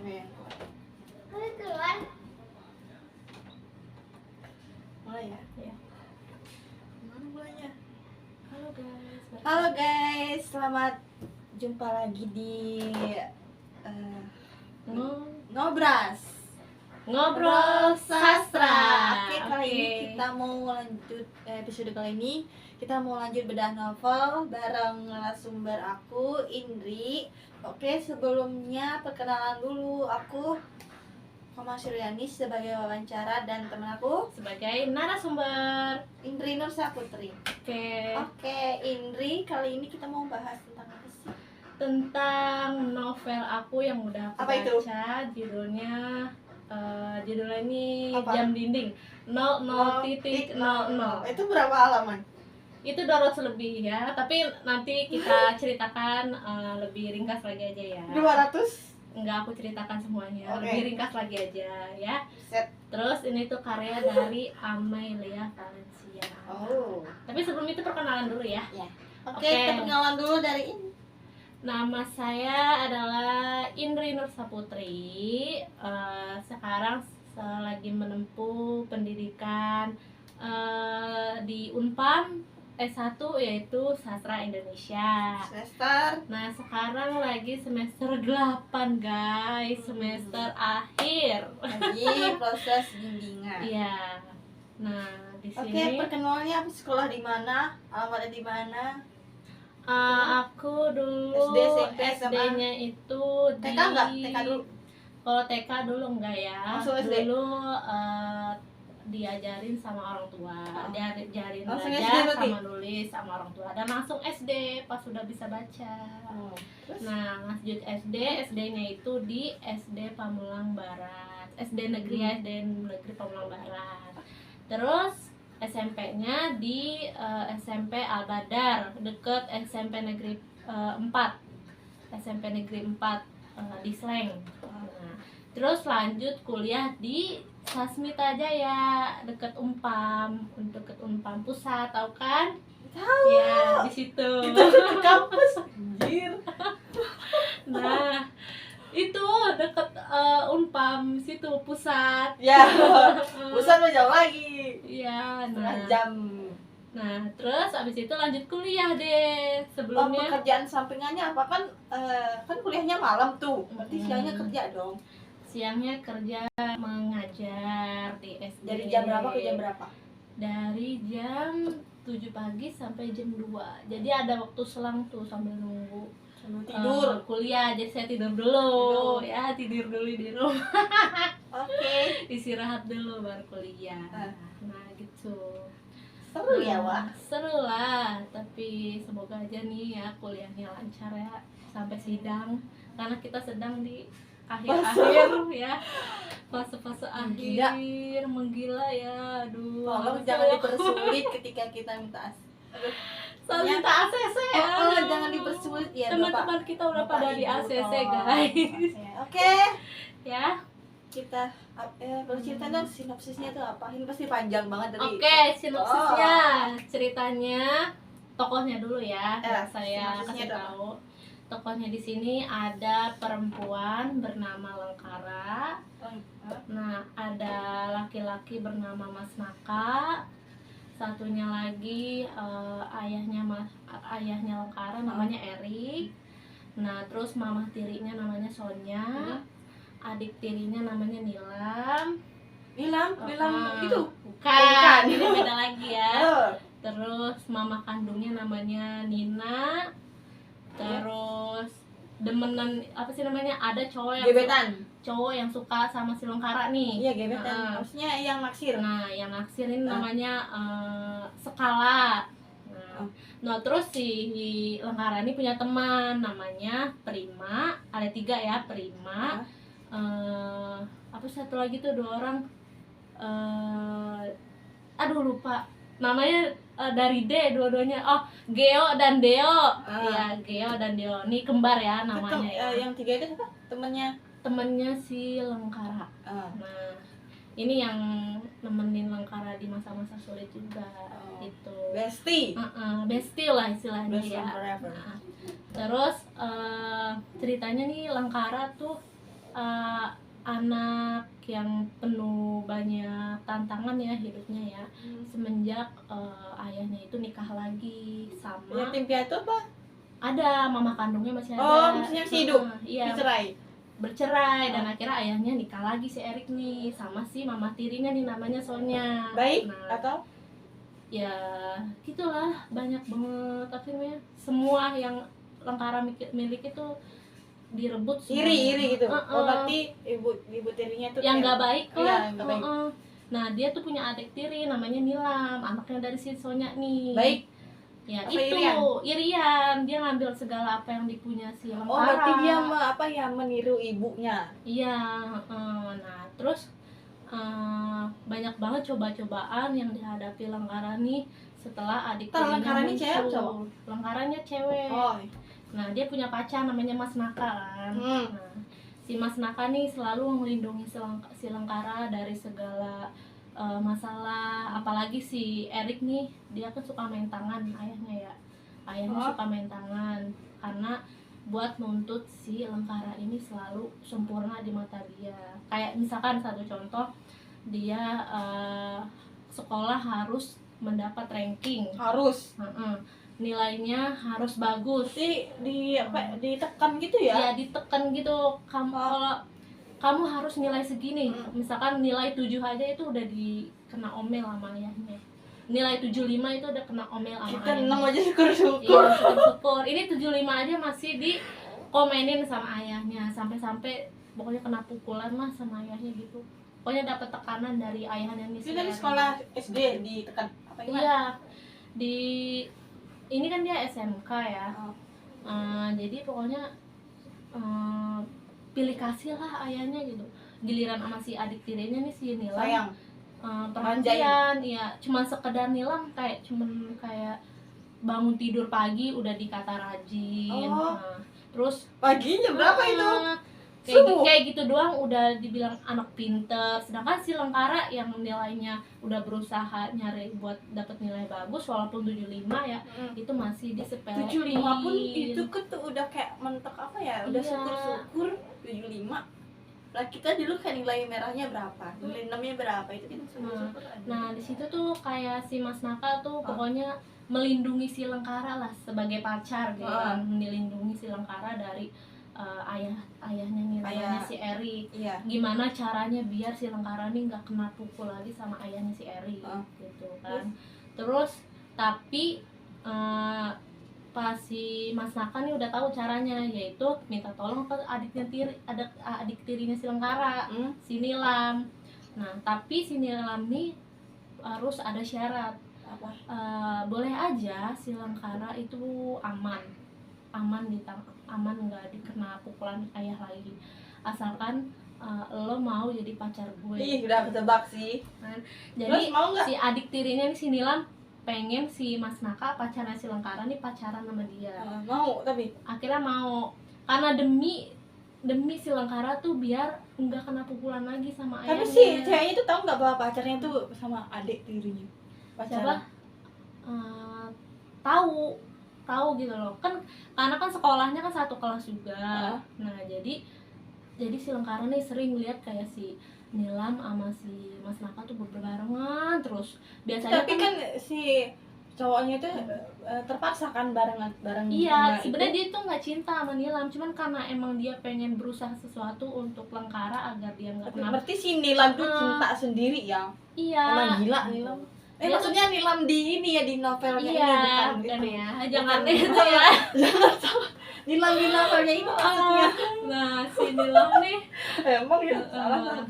Nih. Mulai ya? Ya. Mana mulainya? Halo guys. Halo guys, selamat jumpa lagi di Ngobras Ngobrol sastra. Oke, kali ini kita mau lanjut episode kali ini kita mau lanjut bedah novel bareng narasumber aku, Indri. Oke, sebelumnya perkenalan dulu, aku Koma Suryani sebagai wawancara dan teman aku sebagai narasumber. Indri Nur Saputri. Oke, Indri, kali ini kita mau bahas tentang apa sih? Tentang novel aku yang udah aku Apa itu? baca. Judulnya ini Apa? Jam Dinding 00.00. Itu berapa halaman? Itu 200 lebih ya, tapi nanti kita ceritakan lebih ringkas lagi aja ya. 200? Enggak, aku ceritakan semuanya. Oke. Lebih ringkas lagi aja ya. Set. Terus ini tuh karya dari Amelia Valencia. Oh. Tapi sebelum itu perkenalan dulu ya. Oke, Oke. kita perkenalan dulu dari ini. Nama saya adalah Indri Nur Saputri. Sekarang lagi menempuh pendidikan di Unpam S1 yaitu Sastra Indonesia. Semester. Nah, sekarang lagi semester 8, guys. Semester akhir. Lagi proses bimbingan. Iya. Nah, di Oke, sini perkenalannya aku sekolah di mana? Alamatnya di mana? aku dulu SD, SMP, SMA. SD-nya itu di TK enggak? TK dulu. Kalau TK dulu enggak ya. Langsung SD? Dulu diajarin sama orang tua. Oh. Diajarin Langsung SD belajar berarti? sama nulis sama orang tua. Dan langsung SD pas sudah bisa baca. Terus? Nah, lanjut SD-nya itu di SD Pamulang Barat. SD Negeri Pamulang Barat. Terus SMP-nya di SMP Al-Badar, deket SMP Negeri 4. SMP Negeri 4 di Sleng. Nah, terus lanjut kuliah di Sasmita Jaya, deket Unpam Pusat, tahu kan? Tahu. Ya, di situ. Itu ke kampus. Anjir. Nah, itu deket Unpam situ pusat. Ya, pusat mau jauh lagi. Iya, Setengah nah. jam. Nah, terus abis itu lanjut kuliah deh. Oh, Sebelumnya pekerjaan sampingannya apa? Kan kuliahnya malam tuh. Berarti Mm-mm. siangnya kerja dong. siangnya kerja mengajar di SD. Dari jam berapa ke jam berapa? Dari jam 7 pagi sampai jam 2. Jadi ada waktu selang tuh sambil nunggu Sambil tidur. kuliah. Jadi saya tidur dulu. Tidur. Ya, tidur dulu di rumah. Oke. Istirahat dulu baru kuliah. Ah. Nah, gitu. Seru ya, Wak? Seru lah, tapi semoga aja nih ya kuliahnya lancar ya sampai sidang, karena kita sedang di akhir-akhir ya, fase-fase Menggila. akhir menggila ya. Aduh, Tolong harus jangan ya. dipersulit ketika kita minta Soal Ya. minta ACC ya. jangan dipersulit ya, Teman-teman Bapak. kita udah Bapak, pada di Ibu, ACC tolong. guys. Oke. Ya. Kita baru cerita dong sinopsisnya itu apa? Ini pasti panjang banget dari. Oke, sinopsisnya. Ceritanya tokohnya dulu ya. Saya sinopsisnya kasih itu apa? tahu. Tokohnya di sini ada perempuan bernama Lengkara. Nah, ada laki-laki bernama Mas Naka. Satunya lagi ayahnya Lengkara namanya Erik. Nah, terus mamah tirinya namanya Sonya. Adik tirinya namanya Nilam. Nilam itu. Bukan, ini beda lagi ya. Oh. Terus mama kandungnya namanya Nina. Terus demenan apa sih namanya? Ada Gebetan. cowok yang suka sama si Lengkara nih. Iya, gebetan. Nah, Maksudnya yang naksir. Nah, yang naksir ini Ah. namanya Skala. Ah. Nah, terus si Lengkara ini punya teman namanya Prima. Ada 3 ya, Prima. Apa satu lagi tuh 2 orang. Aduh lupa namanya. Dari D dua-duanya. Oh, Geo dan Deo. Iya, Geo dan Deo. Ini kembar ya namanya ya. Yang 3 itu siapa? Temennya si Lengkara. Nah, ini yang nemenin Lengkara di masa-masa sulit juga. Gitu. Bestie. Bestie lah istilahnya Best ya. friend forever. Terus ceritanya nih Lengkara tuh eh, anak yang penuh banyak tantangan ya hidupnya ya, semenjak ayahnya itu nikah lagi sama Yatim piatu apa? ada mama kandungnya masih ada. Oh, maksudnya masih hidup? Iya, Dicerai. bercerai dan akhirnya ayahnya nikah lagi si Erik nih sama si mama tirinya nih namanya Sonya. Baik Nah, atau? ya gitulah, banyak banget akhirnya semua yang Lengkara miliki tuh direbut semuanya. Iri gitu. Oh, Heeh. berarti ibu tirinya tuh yang kayak- nggak baik Iya, lah. yang nggak baik. Heeh. Nah dia tuh punya adik tiri namanya Nilam, anaknya dari si Sonya nih. Baik. Ya Apa itu irian? irian, dia ngambil segala apa yang dipunya si Lengkara. Oh, berarti dia meniru ibunya. Iya. Nah terus banyak banget coba-cobaan yang dihadapi Lengkara nih setelah adik Ntar tirinya Lengkara ini cewek atau muncul. cowok? Lengkaranya cewek. Oh. Nah dia punya pacar namanya Mas Naka kan. Nah si Mas Naka nih selalu melindungi si Lengkara dari segala masalah. Apalagi si Erik nih, dia kan suka main tangan ayahnya ya. Ayahnya suka main tangan karena buat nuntut si Lengkara ini selalu sempurna di mata dia. Kayak misalkan satu contoh, dia sekolah harus mendapat ranking. Harus. Nilainya harus bagus. Ditekan gitu ya? Ya ditekan gitu. Kalau kamu harus nilai segini, misalkan nilai 7 aja itu udah dikena omel sama ayahnya. Nilai 75 itu udah kena omel sama Kita ayahnya. 6 aja syukur-syukur. Iya, syukur. Ini 75 aja masih dikomenin sama ayahnya, sampai-sampai pokoknya kena pukulan lah sama ayahnya gitu. Pokoknya dapat tekanan dari ayahnya nih. Itu dari sekolah SD ditekan apa gimana? Iya. Ini kan dia SMK ya. Jadi pokoknya pilih kasih lah ayahnya gitu. Giliran sama si adik tirinya nih si Nilam. Sayang. Perhatian, ya cuma sekedar Nilam kayak bangun tidur pagi udah dikata rajin. Oh. Terus Paginya berapa itu? kayak gitu doang udah dibilang anak pinter. Sedangkan si Lengkara yang nilainya udah berusaha nyari buat dapet nilai bagus walaupun 75 ya, itu masih disepelein. 75 pun itu kan tuh udah kayak mentok apa ya? Udah Iya. syukur-syukur 75. Lah kita dulu kan nilai merahnya berapa? Nilai 6-nya berapa? Itu kan syukur-syukur aja. Nah di situ tuh kayak si Mas Naka tuh pokoknya melindungi si Lengkara lah sebagai pacar gitu kan, melindungi si Lengkara dari ayahnya nih, namanya si Erik. Iya. Gimana caranya biar si Lengkara nih nggak kena pukul lagi sama ayahnya si Erik gitu kan. Terus tapi pas si Mas Naka nih udah tahu caranya, yaitu minta tolong ke adik tirinya si Lengkara, si Nilam. Nah tapi si Nilam nih harus ada syarat. Apa? Boleh aja si Lengkara itu aman nggak dikena pukulan ayah lagi, asalkan lo mau jadi pacar gue. Ih, udah ketebak sih. Jadi Terus mau nggak? si adik tirinya nih si Nilam pengen si Mas Naka pacaran si Lengkara nih pacaran sama dia. Mau tapi Akhirnya mau karena demi si Lengkara tuh biar nggak kena pukulan lagi sama ayahnya. tapi si ceweknya tuh tahu nggak bahwa pacarnya tuh sama adik tirinya? Siapa? Tahu gitu loh kan, karena kan sekolahnya kan satu kelas juga. Nah jadi si Lengkara nih sering lihat kayak si Nilam sama si Mas Naka tuh berbarengan terus. Biasanya Tapi kan si cowoknya tuh terpaksa kan bareng. Iya, sebenarnya dia tuh nggak cinta sama Nilam, cuman karena emang dia pengen berusaha sesuatu untuk Lengkara agar dia nggak kena. Berarti si Nilam tuh cinta sendiri ya? Iya. Emang gila Nilam. Maksudnya Nilam di ini ya, di novelnya Iya, ini bukan gitu. ya, jangan itu ya. Jangan salah. Nilam di novelnya ini maksudnya. Nah si Nilam nih Emang ya salah.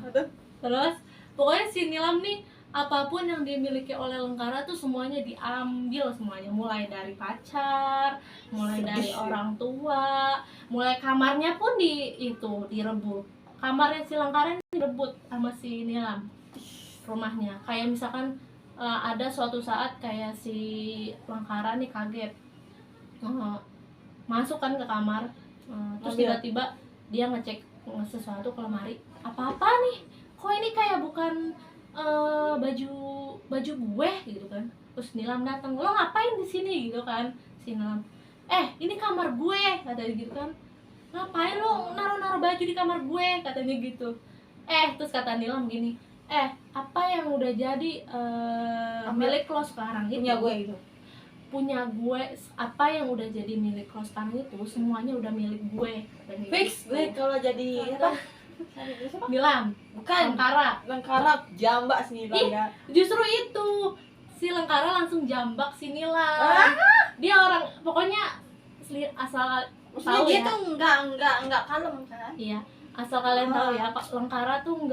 terus pokoknya si Nilam nih apapun yang dimiliki oleh Lengkara tuh semuanya diambil semuanya, mulai dari pacar, mulai dari orang tua, mulai kamarnya pun direbut. Kamarnya si Lengkara ini direbut sama si Nilam, rumahnya. Kayak misalkan ada suatu saat kayak si Lengkara nih kaget masuk kan ke kamar, terus tiba-tiba dia ngecek sesuatu ke lemari, apa nih kok ini kayak bukan baju gue gitu kan. Terus Nilam datang, lo ngapain di sini gitu kan. Si Nilam, ini kamar gue, kata gitu kan. ngapain lo naruh baju di kamar gue, katanya gitu. Terus kata Nilam gini, apa yang udah jadi milik lo sekarang itu, Punya gue gitu. punya gue, apa yang udah jadi milik lo sekarang itu semuanya udah milik gue, katanya Fix gitu. gue kalau jadi apa? Nilam, Bukan. Lengkara, Jambak sih Ih, ya. justru itu si Lengkara langsung jambak si Nilam. Dia orang pokoknya asal Maksudnya tahu dia ya. tuh enggak kalem kan? Iya, asal kalian tahu ya, Pak Lengkara tuh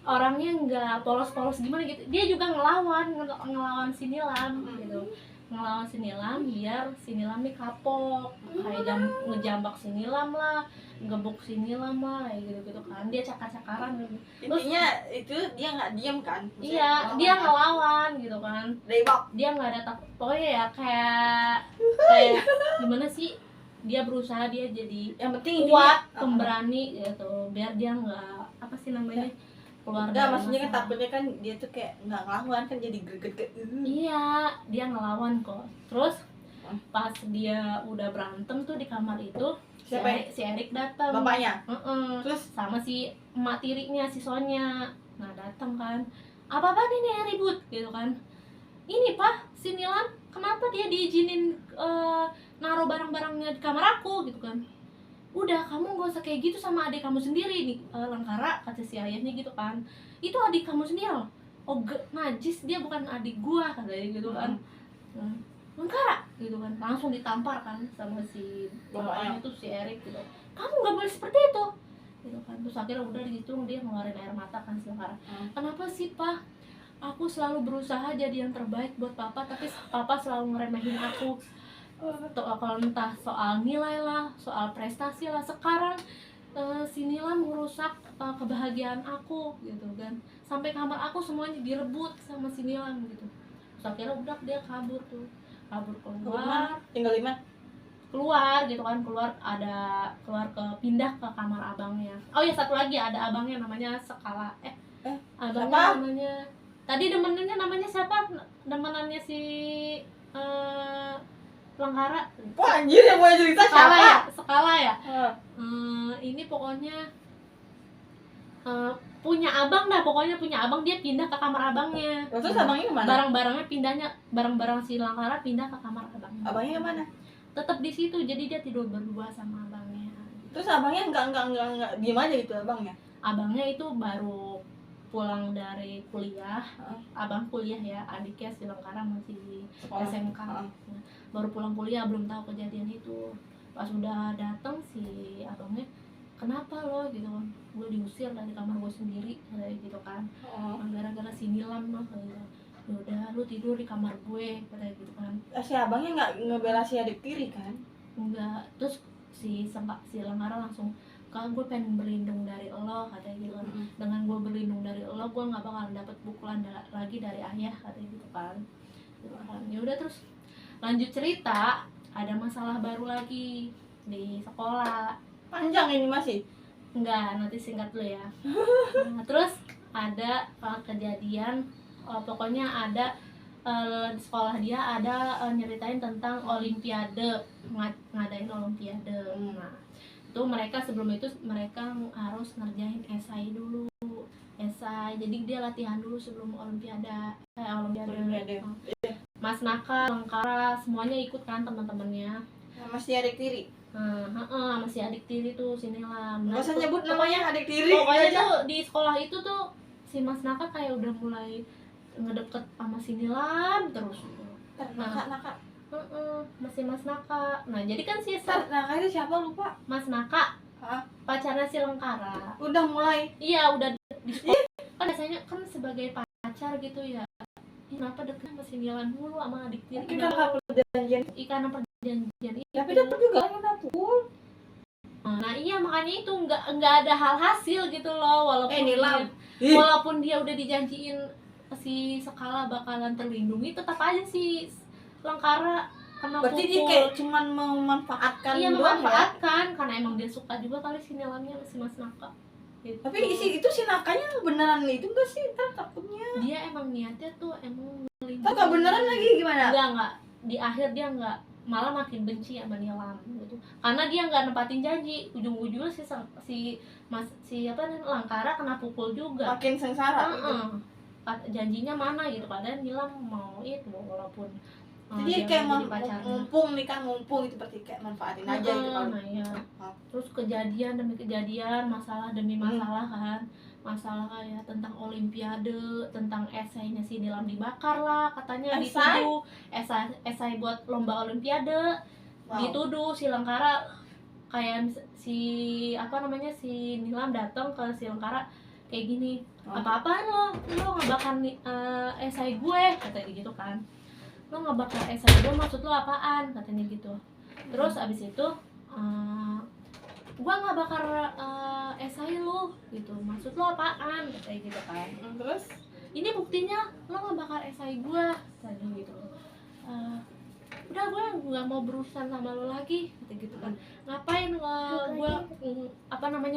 orangnya nggak polos-polos gimana gitu. Dia juga ngelawan si Nilam gitu. Ngelawan si Nilam biar si Nilam nih kapok. Kayak ngejambak si Nilam lah, gebuk si Nilam lah, kayak gitu-gitu kan. Dia cakar-cakaran gitu. Intinya itu dia nggak diem kan? Maksudnya Iya, dia kan? ngelawan gitu kan. Debak. Dia nggak ada takut. Pokoknya ya kayak gimana sih? Dia berusaha dia jadi Yang penting kuat, intinya, pemberani gitu, biar dia nggak apa sih namanya keluar enggak, dari maksudnya kan masalah. takutnya kan dia tuh kayak nggak ngelawan kan jadi greget. Iya, dia ngelawan kok. Terus pas dia udah berantem tuh di kamar itu, Siapa? si Erik datang. Bapaknya. Terus sama si emak tirinya si Sonya. Nah, datang kan. Apa-apaan ini yang ribut gitu kan. Ini Pak, si Nilam kenapa dia diizinin naruh barang-barangnya di kamar aku gitu kan. Udah, kamu gak usah kayak gitu sama adik kamu sendiri nih, Lengkara, kata si ayahnya gitu kan. Itu adik kamu sendiri loh. Oh, najis, dia bukan adik gua, katanya gitu kan. Lengkara gitu kan, langsung ditampar kan sama si bapaknya tuh, si Erik gitu. Kamu gak boleh seperti itu gitu kan. Terus akhirnya udah gitu dia ngeluarin air mata kan si Lengkara. Kenapa sih Pak? Aku selalu berusaha jadi yang terbaik buat papa, tapi papa selalu ngeremehin aku. Kalau entah soal nilai lah, soal prestasi lah, sekarang si Nilam merusak kebahagiaan aku gitu kan. Sampai kamar aku semuanya direbut sama si Nilam gitu. Terus akhirnya udah dia kabur keluar, Tinggal 5. keluar gitu kan, keluar pindah ke kamar abangnya. Oh ya, satu lagi ada abangnya namanya Sekala. Abangnya Siapa? namanya tadi demenannya namanya siapa? Demenannya si Lengkara. Wah anjir, yang mau cerita siapa? Sekala ya. Ini pokoknya punya abang dah, pokoknya punya abang, dia pindah ke kamar abangnya. Terus abangnya kemana? Barang-barang si Lengkara pindah ke kamar abangnya. Abangnya kemana? Tetap di situ, jadi dia tidur berdua sama abangnya. Terus abangnya enggak diem aja gitu abangnya. Abangnya itu baru pulang dari kuliah. Abang kuliah ya, adiknya si Lengkara masih SMK. Baru pulang kuliah, belum tahu kejadian itu. Pas udah datang si abangnya, kenapa lo gitu kan, gue diusir dari kamar gue sendiri kayak gitu kan. Gara-gara si Nilam mah gitu. Yaudah lu tidur di kamar gue kayak gitu kan. Si abangnya nggak ngebela si adik tiri kan? Enggak. Terus si Lengkara langsung, kalau gue pengen berlindung dari lo, katanya gitu kan. Dengan gue berlindung dari lo, gue nggak bakalan dapet pukulan lagi dari ayah, katanya gitu kan. Ya udah, terus lanjut cerita, ada masalah baru lagi di sekolah. Panjang ini masih? Enggak, nanti singkat dulu ya. Nah, terus ada kejadian, pokoknya ada di sekolah dia ada nyeritain tentang olimpiade, ngadain olimpiade. Nah, itu mereka sebelum itu mereka harus ngerjain esai dulu. Jadi dia latihan dulu sebelum olimpiade. Mas Naka, Lengkara, semuanya ikut kan teman-temannya. Masih adik tiri? Masih adik tiri tuh si Nilam. Nggak usah nyebut namanya adik tiri. Pokoknya tuh di sekolah itu tuh si Mas Naka kayak udah mulai ngedeket sama si Nilam terus. Naka. Masih Mas Naka. Nah jadi kan si Naka itu siapa lupa? Mas Naka, pacarnya si Lengkara. Udah mulai? Iya, udah di sekolah. Kan biasanya kan sebagai pacar gitu ya. Kenapa deketnya sama si Nilam mulu sama adik tiri? Karena perjanjian. Karena perjanjian itu. Tapi dapet juga kan dapur. Nah iya, makanya itu nggak ada hal hasil gitu loh, walaupun dia udah dijanjiin si Sekala bakalan terlindungi, tetap aja si Lengkara kena pukul. Berarti dia kayak cuman memanfaatkan. Iya, memanfaatkan ya? Karena emang dia suka juga kali si Nilamnya si Mas Naka gitu. Tapi itu si Nakanya beneran itu enggak sih? Ntar takutnya dia emang niatnya tuh emang nggak beneran lagi gimana? Enggak, di akhir dia enggak malah makin benci sama Nilam gitu, karena dia nggak nempatin janji. Ujung-ujungnya si Langkara kena pukul juga. Makin sengsara gitu. Janjinya mana gitu, padahal Nilam mau itu walaupun Jadi dia kayak mau jadi pacarnya. mumpung nih kan, mumpung itu berarti kayak manfaatin aja gitu kalau. Nah, iya. Oh. Terus kejadian demi kejadian, masalah demi masalah kan. Masalah kayak tentang olimpiade, tentang esainya si Nilam dibakar lah katanya, Esai? dituduh esai buat lomba olimpiade. Wow. Dituduh si Langkara kayak si Nilam datang ke si Langkara kayak gini, apa-apaan lo ngebakar esai gue, katanya gitu kan. Lo ngebakar esai gue maksud lo apaan, katanya gitu. Terus abis itu gua nggak bakar esai lo gitu, maksud lo apaan, kayak gitu kan. Terus Ini buktinya lo nggak bakar esai gua, tadi gitu. Udah gue nggak mau berurusan sama lo lagi, gitu kan. Ngapain gue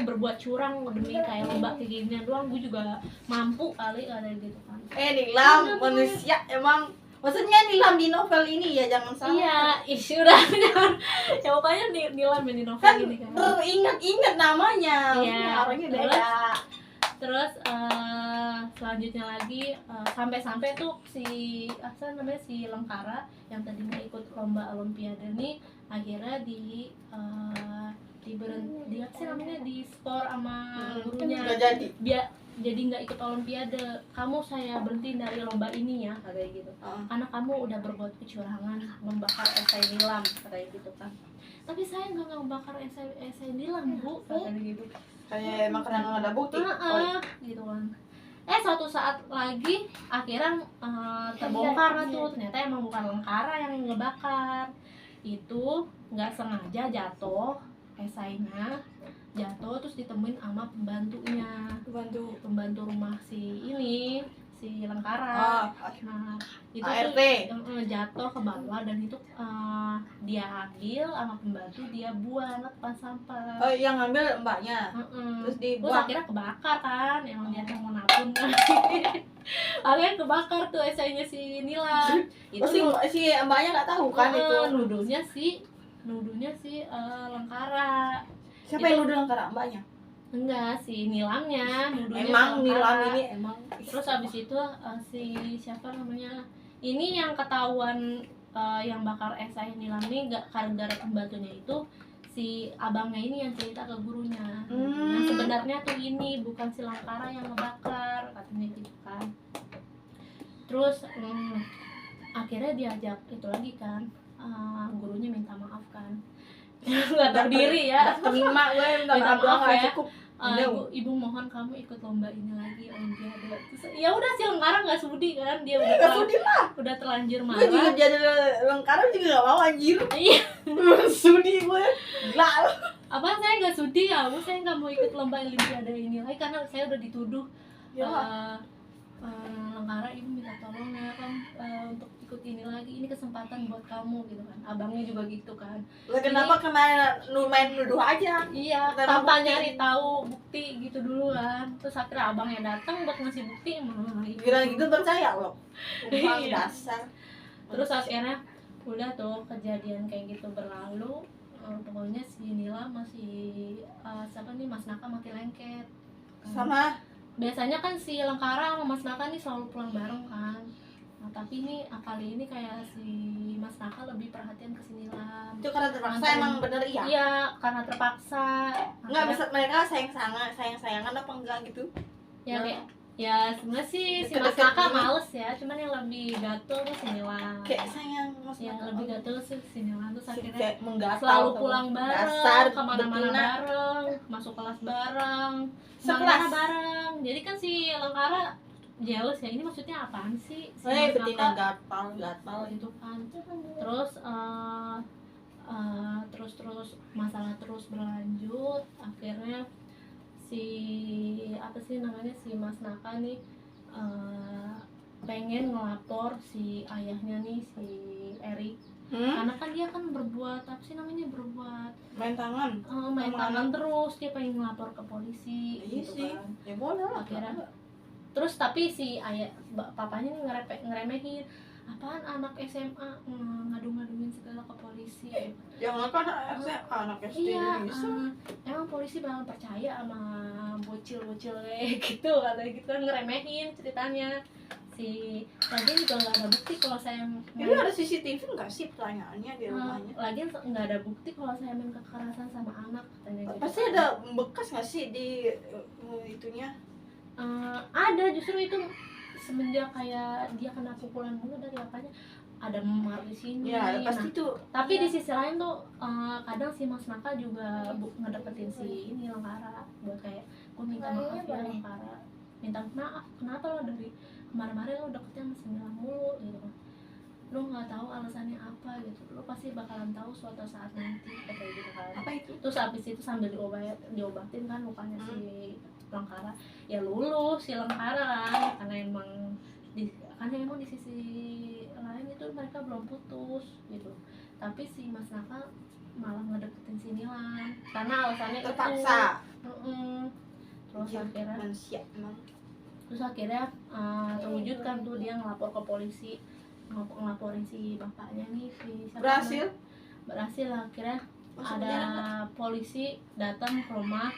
berbuat curang demi kayak lomba kayak gini doang, gue juga mampu kali, kayak gitu kan. Nilam manusia emang. Maksudnya Nilam di novel ini ya, jangan salah. Iya, sudah jangan. Ya pokoknya Nilam di novel Kan ini kan. ingat namanya. Iya, Orangnya beda. Terus selanjutnya lagi sampai tuh si Langkara yang tadinya ikut lomba olimpiade nih akhirnya di skor sama gurunya. Nggak jadi. Jadi nggak ikut olimpiade, kamu saya berhenti dari lomba ini ya, kayak gitu. Karena kamu udah berbuat kecurangan membakar esai Nilam, kayak gitu kan. Tapi saya nggak membakar esai Nilam, Bu, kayak gitu. Kayak emang karena nggak ada bukti. Gitu kan. Suatu saat lagi akhirnya terbongkar lah tuh, ternyata emang bukan Langkara yang ngebakar. Itu nggak sengaja jatuh esainya, terus ditemuin sama pembantu rumah si Langkara. Nah itu ART. tuh jatuh ke bawah, dan itu dia ambil sama pembantu, dia buang ke tempat sampah. Yang ngambil mbaknya. Terus Terus dibuang. akhirnya kebakar kan, emang dia mau nabung kan. Akhirnya kebakar tuh esainya si Nilam. Itu si mbaknya nggak tahu kan itu. nuduhnya si Langkara. Siapa yang nuduh Langkara, mbaknya? Enggak, si Nilamnya nuduhnya Emang si Langkara. Nilam ini emang. Terus abis itu si siapa namanya ini yang ketahuan yang bakar esai Nilam ini gara-gara pembantunya itu si abangnya ini yang cerita ke gurunya. Nah sebenarnya tuh ini bukan si Langkara yang ngebakar, katanya gitu kan. Terus akhirnya diajak itu lagi kan, gurunya minta maaf kan. Nggak tahu diri ya. Terima gue minta maaf ya. Cukup. Ibu mohon kamu ikut lomba ini lagi, olimpiade. Ya udah si Langkara nggak sudi kan, dia udah terlanjur marah. Gue juga jadi Langkara juga nggak mau anjir. Iya. Sudi gue. Gila. Saya nggak sudi ya, saya nggak mau ikut lomba olimpiade ini lagi karena saya udah dituduh. Langkara, ibu minta tolong ya kan untuk ikut ini lagi, ini kesempatan buat kamu gitu kan. Abangnya juga gitu kan. Kenapa kemarin main nuduh aja? Iya, tanpa nyari tahu bukti gitu dulu kan. Terus akhirnya abangnya datang buat ngasih bukti, Bilang gitu percaya loh. Emang dasar. Terus akhirnya udah tuh kejadian kayak gitu berlalu. Pokoknya si Nila masih Mas Naka makin lengket. Sama. Biasanya kan si Langkara sama Mas Naka nih selalu pulang bareng kan. Nah, tapi ini kali ini kayak si Mas Naka lebih perhatian ke si Nilam. Itu karena terpaksa emang bener iya? Iya, karena terpaksa. Enggak, bisa mereka sayang-sayangan apa enggak gitu? Ya kayak ya sebenarnya sih si Mas Naka males ya, cuman yang lebih gatel tuh si Nilam. Kayak sayang Mas Naka. Yang lebih gatel sih si Nilam tuh akhirnya kayak menggatal selalu pulang bareng, dasar kemana-mana betina. bareng, masuk kelas bareng, Sekelas kemana bareng. Jadi kan si Langkara jealous ya, ini maksudnya apaan sih? Si Mas betina Naka gatal gitu kan. Terus masalah terus berlanjut, akhirnya si Mas Naka nih pengen ngelapor si ayahnya nih, si Erik. Karena kan dia kan berbuat main tangan terus, dia pengen ngelapor ke polisi gitu sih. kan. Ya boleh lah. Akhirnya terus tapi si papanya nih ngeremehin, apaan anak SMA ngadu-ngaduin segala ke polisi. Jangan kan anak SD Iya, bisa. emang polisi bakal percaya sama bocil-bocil kayak gitu, katanya gitu, ngeremehin ceritanya. Si lagian juga nggak ada bukti kalau saya Ini ada CCTV nggak sih pertanyaannya di rumahnya? lagian nggak ada bukti kalau saya main kekerasan sama anak, katanya gitu. Pasti ada bekas nggak sih di itunya? Ada, justru itu semenjak kayak dia kena pukulan mulu dari apanya, ada memar di sini. Ya pasti Nah, tuh. tapi di sisi lain tuh kadang si Mas Naka juga ngedeketin si ini Lengkara buat kayak, gue minta maaf ya Lengkara, minta maaf kenapa lo dari kemarin-kemarin lo deketnya sama si Mila mulu gitu kan, lo nggak tahu alasannya apa gitu, lo pasti bakalan tahu suatu saat nanti, kayak gitu kan. Apa itu? Terus habis itu sambil diobatin kan lukanya si Lengkara, ya lulus si Lengkara kan, karena emang di sisi lain itu mereka belum putus gitu, tapi si Mas Naka malah ngedeketin si Nilan karena alasannya Terpaksa. itu. Terus akhirnya manusia emang. terwujud kan tuh, dia ngelapor ke polisi, ngelaporin si bapaknya nih, si siapa Berhasil? namanya? Berhasil akhirnya. Masuk Ada penjara nggak? polisi datang ke rumah,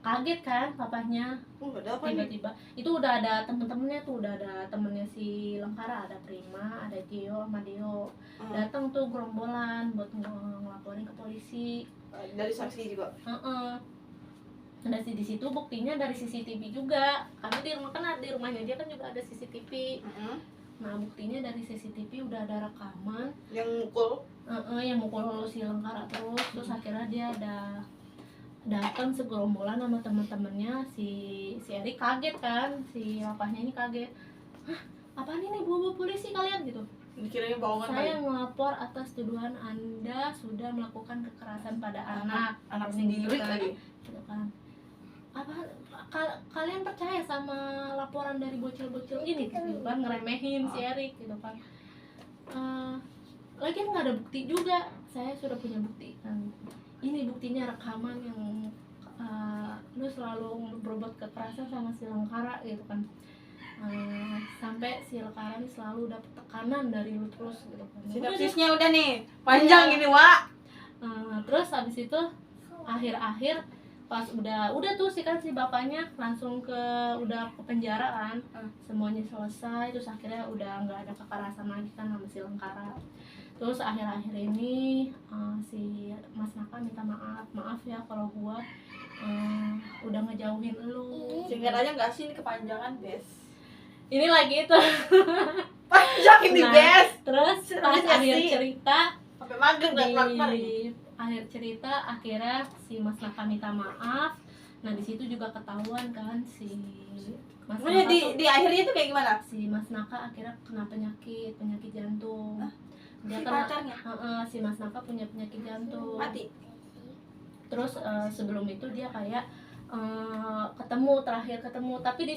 kaget kan papahnya, Nggak ada apa nih? tiba-tiba itu udah ada temen-temennya tuh, udah ada temennya si Lengkara, ada Prima, ada Gio sama Dio, datang tuh gerombolan buat ngelaporin ke polisi. Dari saksi juga. Dan di situ buktinya dari CCTV juga, karena di rumah kan di rumahnya dia kan juga ada CCTV. Nah buktinya dari CCTV udah ada rekaman Yang mukul. yang mukul si Lengkara terus akhirnya dia ada datang segerombolan sama teman-temannya. Si Erik kaget kan, si papahnya ini kaget, hah apaan ini bawa polisi kalian gitu. Dikiranya bohongan Saya melapor atas tuduhan Anda sudah melakukan kekerasan pada anak sendiri gitu kan. lagi. Gitu kan. Apa kalian percaya sama laporan dari bocil-bocil ini gitu kan, ngeremehin si Erik gitu kan. Lagian nggak ada bukti juga, saya sudah punya bukti kan, ini buktinya rekaman yang lu selalu berbuat kekerasan sama si Lengkara gitu kan. Sampai si Lengkara ini selalu dapat tekanan dari lu terus gitu kan. Sinopsisnya udah nih panjang Iya. gini Wak. Terus habis itu akhir-akhir pas udah tuh si bapaknya langsung udah ke penjara kan, semuanya selesai, terus akhirnya udah nggak ada kekerasan lagi kan sama si Lengkara. Terus akhir-akhir ini si Mas Naka minta maaf ya kalau gua udah ngejauhin lu. Singkat aja nggak sih, ini kepanjangan Bes. Ini lagi itu. Panjang ini Nah, Bes. Terus pas Serius akhir sih? cerita, Sampai mager nggak kelar ini. di akhir cerita akhirnya si Mas Naka minta maaf. Nah di situ juga ketahuan kan si Mas Maksudnya Naka tuh, di akhirnya tuh kayak gimana? si Mas Naka akhirnya kena penyakit jantung. Dia Si kena pacarnya si Mas Naka punya penyakit jantung. mati. Terus sebelum itu dia kayak terakhir ketemu, tapi di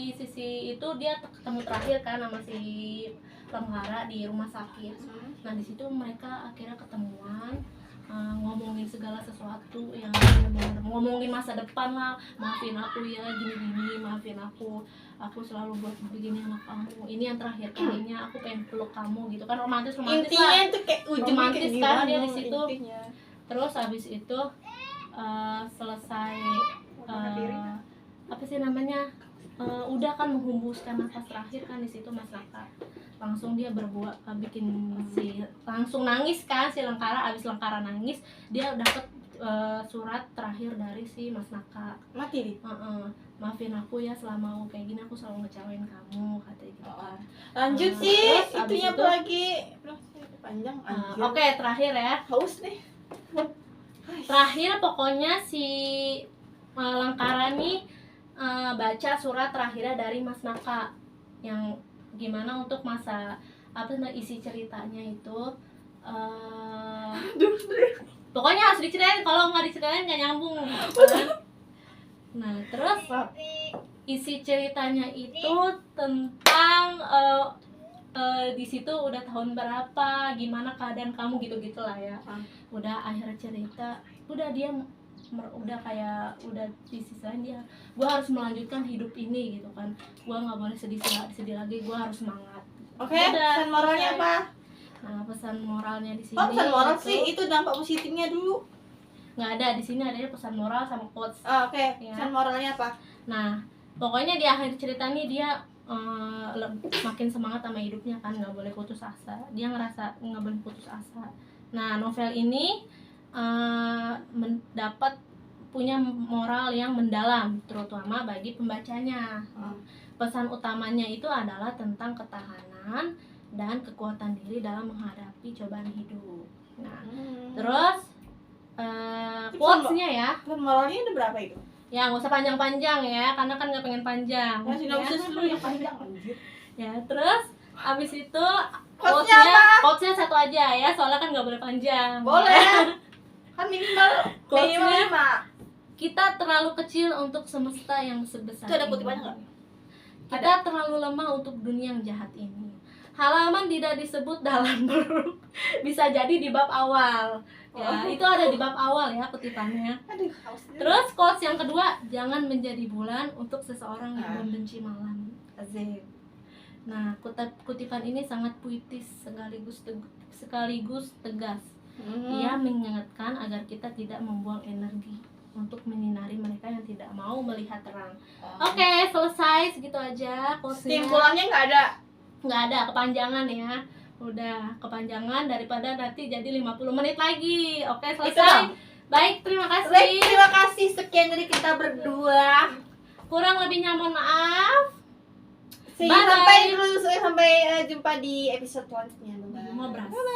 sisi itu dia ketemu terakhir kan sama si Lengkara di rumah sakit. Nah di situ mereka akhirnya ketemuan, ngomongin segala sesuatu yang benar-benar ngomongin masa depan lah, maafin aku ya gini-gini, maafin aku selalu buat begini sama kamu, ini yang terakhir kalinya aku pengen peluk kamu gitu kan, romantis Intinya lah. itu kayak ujungnya Romantis kayak kan gimana dia di situ. intinya. Terus habis itu selesai apa sih namanya, udah kan menghembuskan nafas terakhir kan di situ Mas Naka langsung dia berbuat bikin langsung nangis kan si Lengkara. Abis Lengkara nangis dia dapet surat terakhir dari si Mas Naka, Mati nih. maafin aku ya selama aku kayak gini, aku selalu ngecewain kamu, katanya gitu kan. Lanjut sih, Terus abis itunya itu- apa lagi? Panjang anjir. Oke, terakhir ya. Haus nih. Terakhir pokoknya si Lengkara nih baca surat terakhirnya dari Mas Naka yang gimana untuk masa isi ceritanya itu. Pokoknya harus diceritain, kalau nggak diceritain nggak nyambung kan? Nah terus isi ceritanya itu tentang di situ udah tahun berapa, gimana keadaan kamu gitu-gitulah ya. Udah akhir cerita, udah dia udah kayak udah di sisi lain dia gue harus melanjutkan hidup ini gitu kan, gue nggak boleh sedih lagi, gue harus semangat. Oke, Udah. pesan moralnya apa? Nah, pesan moralnya di sini Oh, pesan moral itu sih itu dampak positifnya dulu. nggak ada, di sini adanya pesan moral sama quotes. Oke, Ya. pesan moralnya apa? Nah, pokoknya di akhir cerita nih dia makin semangat sama hidupnya kan, nggak boleh putus asa. Dia ngerasa nggak boleh putus asa. Nah, novel ini mendapat punya moral yang mendalam, terutama bagi pembacanya. Pesan utamanya itu adalah tentang ketahanan dan kekuatan diri dalam menghadapi cobaan hidup. Nah, terus quotes-nya ya. Pesan moralnya ada berapa itu? Ya nggak usah panjang-panjang ya, karena kan nggak pengen panjang. Ya, sinopsis dulu yang panjang anjir. Ya, terus abis itu Quotes-nya apa? quotes-nya satu aja ya, soalnya kan nggak boleh panjang. Boleh. Kan minimal Quotes-nya 5. kita terlalu kecil untuk semesta yang sebesar Itu ada ini. kutipannya nggak? Kita terlalu lemah untuk dunia yang jahat ini. Halaman tidak disebut dalam buku. Bisa jadi di bab awal. Ya, itu ada di bab awal ya kutipannya. Aduh, haus. Terus quotes yang kedua, jangan menjadi bulan untuk seseorang yang membenci malam. Azim. Nah, kutipan ini sangat puitis sekaligus tegas. Ia mengingatkan agar kita tidak membuang energi untuk menyinari mereka yang tidak mau melihat terang. Oke, selesai segitu aja quotesnya. Kesimpulannya nggak ada. Nggak ada kepanjangan ya. Udah kepanjangan daripada nanti jadi 50 menit lagi. Oke, Itu selesai. dong. Baik, terima kasih. Baik, terima kasih sekian dari kita berdua. Kurang lebihnya mohon maaf. See you, Bye-bye. sampai jumpa di episode selanjutnya. Bye-bye. Ngobras.